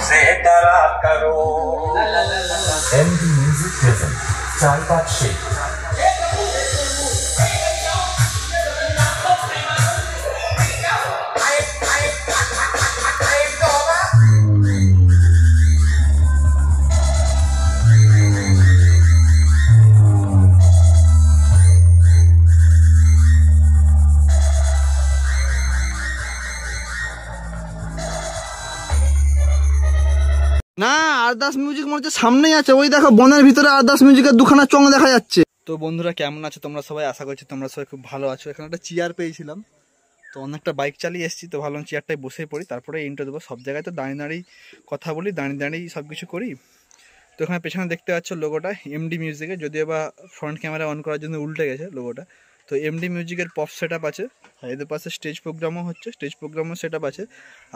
से डरा करो। MD Music present चाय बात शेख। না আরদাস মিউজিক মনে হচ্ছে সামনেই আছে, ওই দেখো বনের ভিতরে আরদাস মিউজিকের দুখানা চং দেখা যাচ্ছে। তো বন্ধুরা কেমন আছো তোমরা সবাই, আশা করছি তোমরা সবাই খুব ভালো আছো। এখানে একটা চেয়ার পেয়েছিলাম, তো অনেকটা বাইক চালিয়ে এসেছি, তো ভাবলাম চেয়ারটায় বসে পড়ি, তারপরে ইন্ট্রো দেবো। সব জায়গায় তো দাঁড়িয়ে দাঁড়িয়ে কথা বলি, দাঁড়িয়ে দাঁড়িয়ে সব কিছু করি। তো এখানে পেছনে দেখতে পাচ্ছ লোগোটা এমডি মিউজিকের, যদিও বা ফ্রন্ট ক্যামেরা অন করার জন্য উল্টে গেছে লোগোটা। তো এমডি মিউজিকের পপ সেট আপ আছে, এদের পাশে স্টেজ প্রোগ্রামও হচ্ছে, স্টেজ প্রোগ্রামও সেট আপ আছে।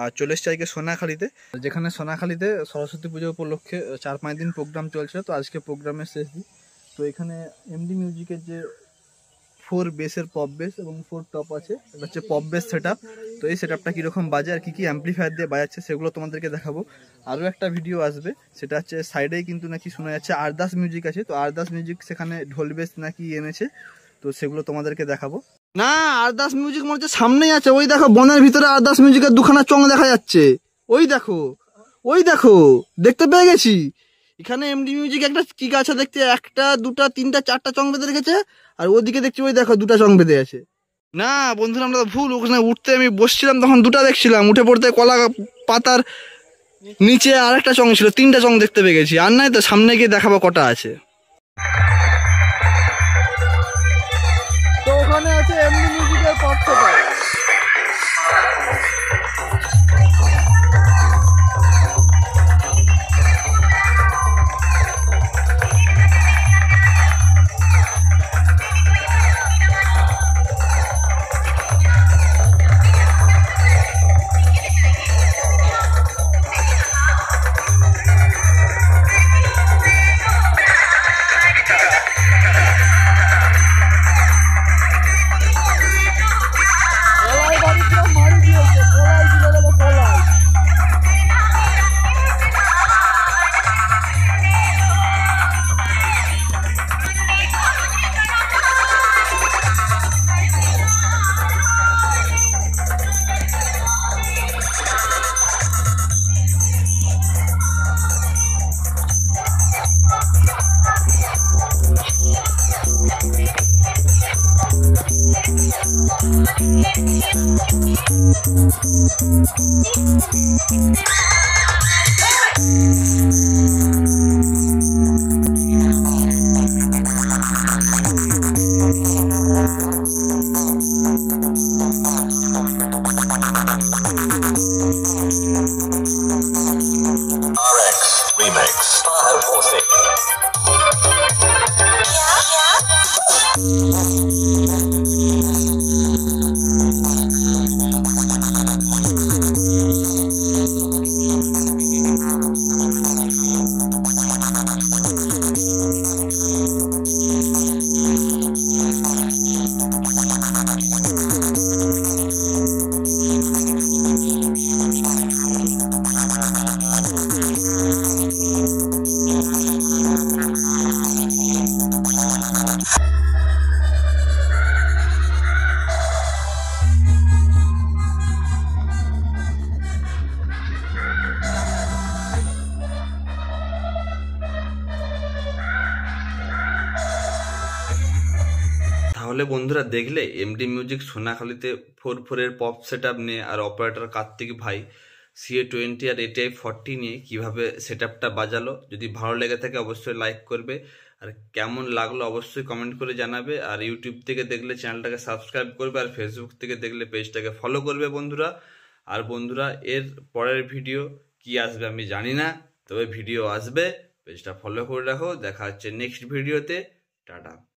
আর চলে এসছে আজকে সোনাখালীতে, যেখানে সোনাখালীতে সরস্বতী পুজো উপলক্ষে 4-5 দিন প্রোগ্রাম চলছে। তো আজকে প্রোগ্রামের শেষ দিন। তো এখানে এমডি মিউজিকের যে 4 বেসের পপ বেস এবং 4 টপ আছে, এটা হচ্ছে পপ বেস সেট আপ। তো এই সেট আপটা কীরকম বাজে আর কী কী অ্যাম্পলিফায়ার দিয়ে বাজাচ্ছে সেগুলো তোমাদেরকে দেখাবো। আরও একটা ভিডিও আসবে, সেটা হচ্ছে সাইডেই কিন্তু নাকি শোনা যাচ্ছে আরদাস মিউজিক আছে। তো আরদাস মিউজিক সেখানে ঢোল বেস নাকি এনেছে, তো সেগুলো তোমাদেরকে দেখাবো। না আরদাস মিউজিক মনে হচ্ছে সামনেই আছে, ওই দেখো বনের ভিতরে আরদাস মিউজিকের দুখানা চং দেখা যাচ্ছে। ওই দেখো, ওই দেখো, দেখতে পেয়ে গেছি। এখানে এমডি মিউজিক একটা কি আছে দেখতে, 1, 2, 3, 4টা চং বেঁধে রেখেছে। আর ওদিকে দেখছি ওই দেখো 2টা চং বেঁধে আছে। না বন্ধুরা আমরা ভুল, ওখানে উঠতে আমি বসছিলাম তখন 2টা দেখছিলাম, উঠে পড়তে কলা পাতার নিচে আরেকটা চং ছিল, 3টা চং দেখতে পেয়ে গেছি। আর নাই তো সামনে গিয়ে দেখাবো কটা আছে। তো ওখানে আছে এমডি মিউজিকের পপ সেট আপ। তাহলে বন্ধুরা দেখলে এমডি মিউজিক সোনাখালীতে 4/4 পপ সেট আপ নিয়ে আর অপারেটর কার্তিক ভাই CA20 আর ATI-40 নিয়ে কিভাবে সেট আপটা বাজালো। যদি ভালো লেগে থাকে অবশ্যই লাইক করবে, আর কেমন লাগলো অবশ্যই কমেন্ট করে জানাবে। আর ইউটিউব থেকে দেখলে চ্যানেলটাকে সাবস্ক্রাইব করবে, আর ফেসবুক থেকে দেখলে পেজটাকে ফলো করবে বন্ধুরা। আর বন্ধুরা এর পরের ভিডিও কি আসবে আমি জানি না, তবে ভিডিও আসবে, পেজটা ফলো করে রাখো। দেখা হচ্ছে নেক্সট ভিডিওতে, টাটা।